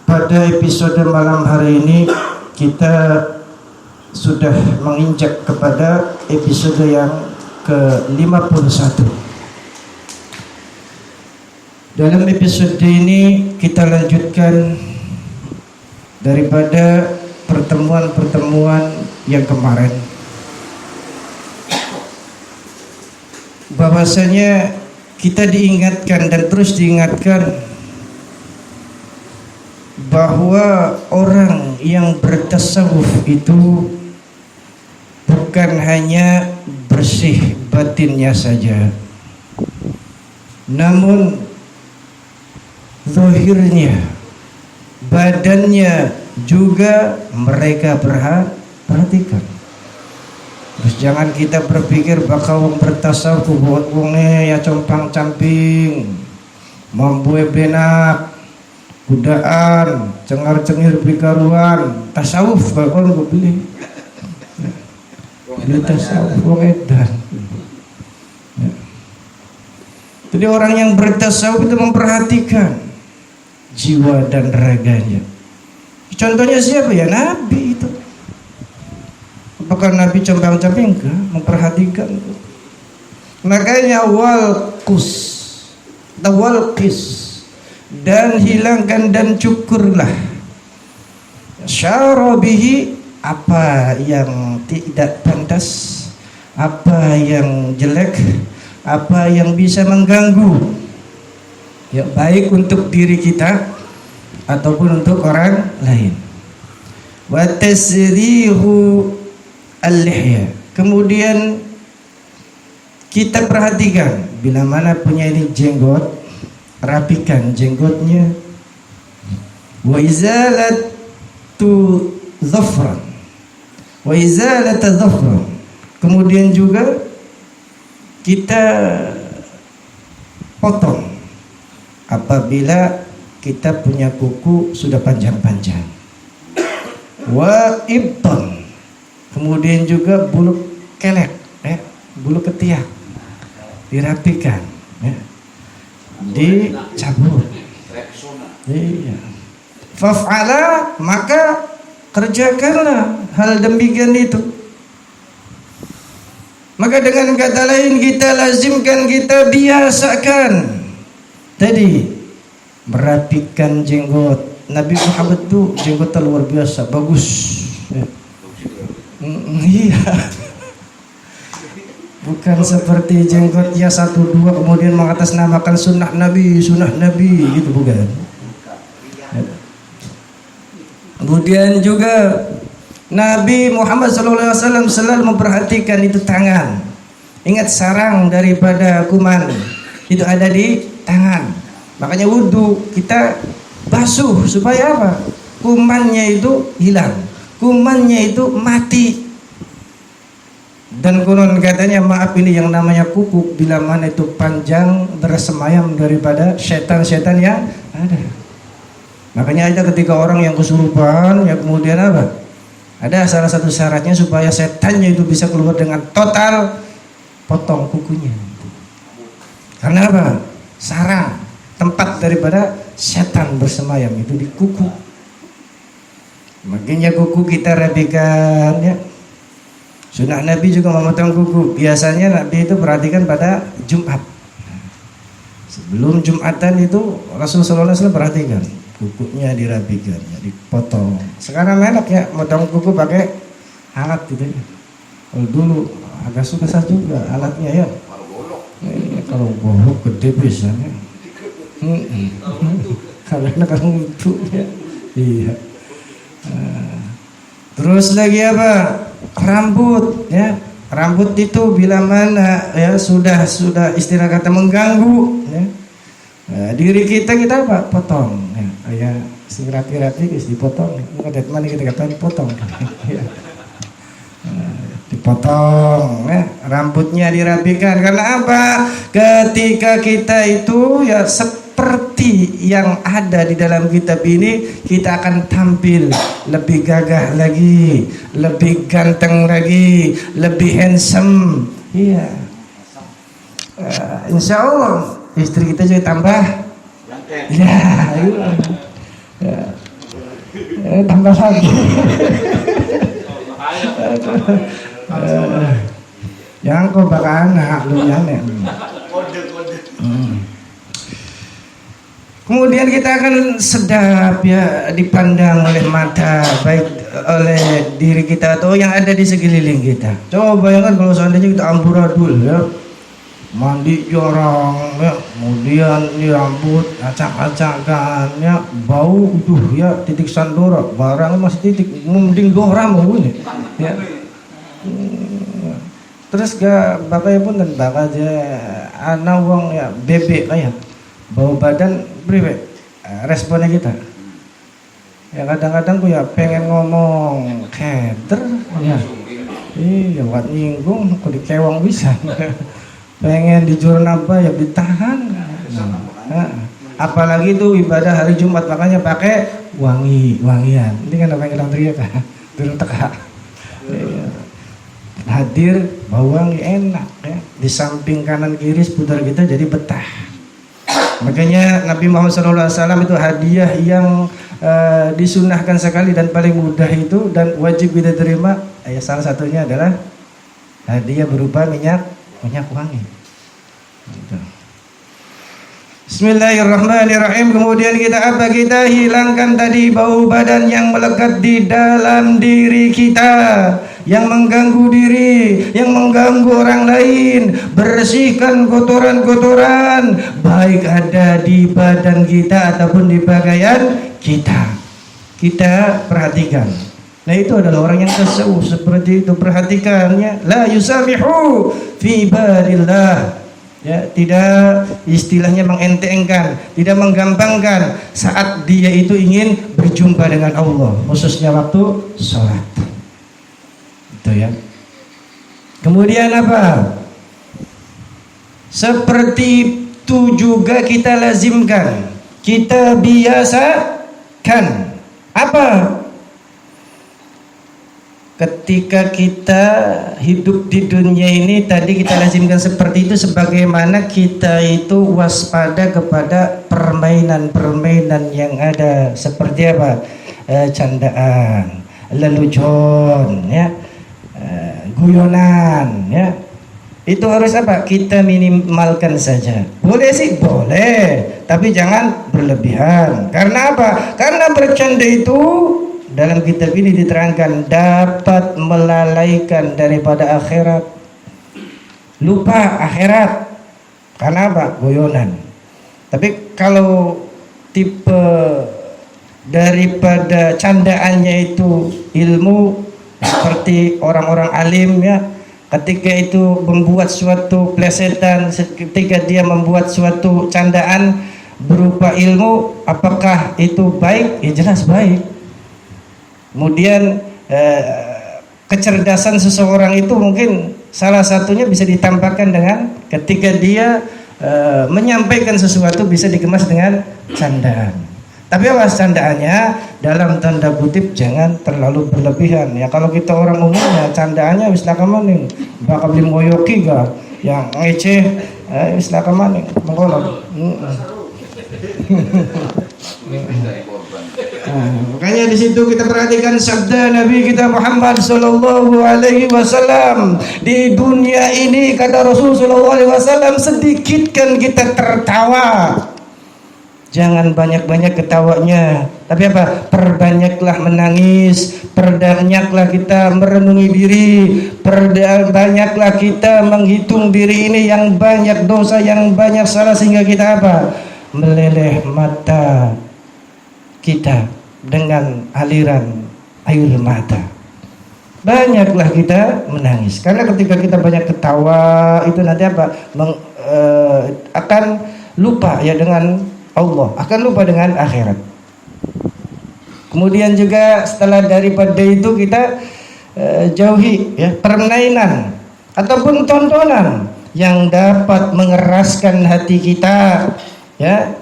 Pada episode malam hari ini kita sudah menginjak kepada episode yang ke-51. Dalam episode ini kita lanjutkan daripada pertemuan-pertemuan yang kemarin, bahwasanya kita diingatkan dan terus diingatkan bahwa orang yang bertasawuf itu bukan hanya bersih batinnya saja, namun zahirnya, badannya juga mereka perhatikan. Terus jangan kita berpikir bakal wong bertasawuf buat wongnya ya compang camping, membuat benak, kudaan, cengar-cengir bikaruan, tasawuf bakal gue beli. Beli tasawuf wong edan. Jadi orang yang bertasawuf itu memperhatikan jiwa dan raganya. Contohnya siapa ya? Nabi itu. Apakah Nabi compang-camping? Enggak, memperhatikan. Makanya walqis, dan hilangkan dan cukurlah syarabihi, apa yang tidak pantas, apa yang jelek, apa yang bisa mengganggu, ya, baik untuk diri kita ataupun untuk orang lain. Wa tasrihu al-lihya, kemudian kita perhatikan bila mana punya ini jenggot, rapikan jenggotnya. Wa izalatu dhafran, wa izalatu dhafran, kemudian juga kita potong apabila kita punya kuku sudah panjang-panjang. Wa ibton, kemudian juga bulu kelek, bulu ketiak dirapikan, dicabut. Iya. Faf'ala, maka kerjakanlah hal demikian itu. Maka dengan kata lain kita lazimkan, kita biasakan tadi merapikan jenggot. Nabi Muhammad itu jenggotnya luar biasa bagus. Iya. Bukan seperti jenggot ya 1-2 kemudian mengatasnamakan sunnah Nabi gitu, bukan. Kemudian juga Nabi Muhammad SAW selalu memperhatikan itu tangan. Ingat, sarang daripada kuman itu ada di tangan. Makanya wudhu kita basuh supaya apa? Kumannya itu hilang, kumannya itu mati. Dan konon katanya, maaf, ini yang namanya kuku bila mana itu panjang bersemayam daripada setan-setan yang ada. Makanya ada ketika orang yang kesurupan, ya kemudian apa? Ada salah satu syaratnya supaya setannya itu bisa keluar dengan total, potong kukunya. Karena apa? Sarang, tempat daripada setan bersemayam itu di kuku. Makanya kuku kita rapikan, ya. Sunnah Nabi juga memotong kuku. Biasanya Nabi itu perhatikan pada Jumat. Sebelum Jumatan itu Rasulullah SAW perhatikan kukunya dirapikan, dipotong. Sekarang enak ya, motong kuku pakai alat gitu ya. Kalau dulu agak susah juga alatnya ya. Kalau bolok gede biasanya. Karena kalau untuk ya. Iya. Terus lagi apa? Rambut, ya. Rambut itu bila mana ya sudah istilah kata mengganggu, ya. Nah, diri kita apa? Potong, ya. Kayak si rapi-rapi guys dipotong. Enggak ada mana kita katakan potong. Ya. Dipotong, ya. Rambutnya dirapikan. Karena apa? Ketika kita itu ya seperti yang ada di dalam kitab ini, kita akan tampil lebih gagah lagi, lebih ganteng lagi, lebih handsome. Iya. Insya Allah istri kita juga tambah. Ya. Tambah lagi. Yang kau bakal anak lu yang Kemudian kita akan sedap ya dipandang oleh mata, baik oleh diri kita atau yang ada di sekeliling kita. Coba bayangkan kalau seandainya kita amburadul ya, mandi jarang ya, kemudian rambut acak-acakan ya, bau ya, titik sandora, barang masih titik, mending dora mau ini ya. Terus gak bapak pun dan bakal aja anak wong ya bebek kayak bau badan priwe responnya kita ya, kadang-kadang gue ya pengen ngomong keder ya, iya buat nyinggung kok dikewang bisa pengen dijur apa ya ditahan nah, apalagi itu ibadah hari Jumat makanya pakai wangian ini kan apa yang kita teriak kan dulu teka hadir bau wangi enak ya, di samping kanan kiri seputar kita jadi betah. Makanya Nabi Muhammad SAW itu hadiah yang disunahkan sekali dan paling mudah itu dan wajib kita terima. Ya, salah satunya adalah hadiah berupa minyak wangi. Gitu. Bismillahirrahmanirrahim. Kemudian kita hilangkan tadi bau badan yang melekat di dalam diri kita, yang mengganggu diri, yang mengganggu orang lain. Bersihkan kotoran-kotoran baik ada di badan kita ataupun di pakaian kita. Kita perhatikan. Nah itu adalah orang yang tasawuf seperti itu. Perhatikannya, la yusamihu fi barillah. Ya, tidak istilahnya mengentengkan, tidak menggampangkan saat dia itu ingin berjumpa dengan Allah, khususnya waktu sholat. Itu ya. Kemudian apa? Seperti itu juga kita lazimkan, kita biasakan. Apa? Ketika kita hidup di dunia ini tadi kita lazimkan seperti itu, sebagaimana kita itu waspada kepada permainan-permainan yang ada seperti apa? Candaan, lelucon, ya, guyonan, ya. Itu harus apa? Kita minimalkan saja. Boleh sih, boleh, tapi jangan berlebihan. Karena apa? Karena bercanda itu dalam kitab ini diterangkan dapat melalaikan daripada akhirat, lupa akhirat. Karena apa? Guyonan. Tapi kalau tipe daripada candaannya itu ilmu, seperti orang-orang alim ya, ketika itu membuat suatu plesetan, ketika dia membuat suatu candaan berupa ilmu, apakah itu baik? Ya jelas baik. Kemudian kecerdasan seseorang itu mungkin salah satunya bisa ditampakkan dengan ketika dia menyampaikan sesuatu bisa dikemas dengan candaan. Tapi awas candaannya dalam tanda kutip jangan terlalu berlebihan ya. Kalau kita orang umumnya candaannya wis lakamaning bakal beli moyoki ga yang ngeceh wis lakamaning mengkono. Makanya di situ kita perhatikan sabda Nabi kita Muhammad sallallahu alaihi wasallam. Di dunia ini kata Rasul sallallahu alaihi wasallam, sedikitkan kita tertawa. Jangan banyak-banyak ketawanya, tapi apa? Perbanyaklah menangis, perbanyaklah kita merenungi diri, perbanyaklah kita menghitung diri ini yang banyak dosa, yang banyak salah, sehingga kita apa? Meleleh mata kita dengan aliran air mata. Banyaklah kita menangis, karena ketika kita banyak ketawa itu nanti apa? Akan lupa ya dengan Allah, akan lupa dengan akhirat. Kemudian juga setelah daripada itu kita jauhi ya permainan ataupun tontonan yang dapat mengeraskan hati kita ya,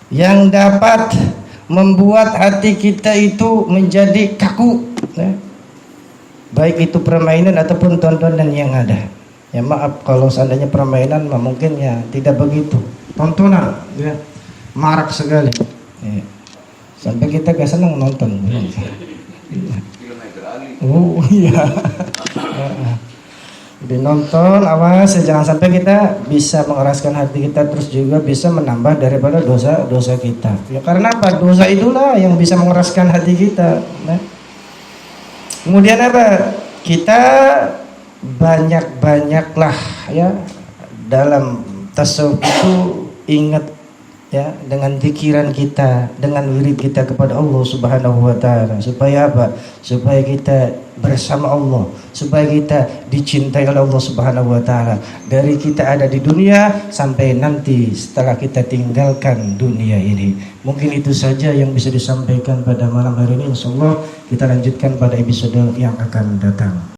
yang dapat membuat hati kita itu menjadi kaku ya. Baik itu permainan ataupun tontonan yang ada. Ya maaf kalau seandainya permainan mungkin ya tidak begitu. Tontonan ya marak sekali ya. Sampai kita gak senang nonton. Oh iya. Jadi nonton, awas jangan sampai kita bisa mengeraskan hati kita, terus juga bisa menambah daripada dosa-dosa kita. Ya karena apa? Dosa itulah yang bisa mengeraskan hati kita. Nah. Kemudian apa? Kita banyak-banyaklah ya dalam tasawuf itu ingat ya dengan pikiran kita, dengan wirid kita kepada Allah Subhanahu wa taala. Supaya apa? Supaya kita bersama Allah, supaya kita dicintai oleh Allah Subhanahu wa taala. Dari kita ada di dunia sampai nanti setelah kita tinggalkan dunia ini. Mungkin itu saja yang bisa disampaikan pada malam hari ini. Insyaallah kita lanjutkan pada episode yang akan datang.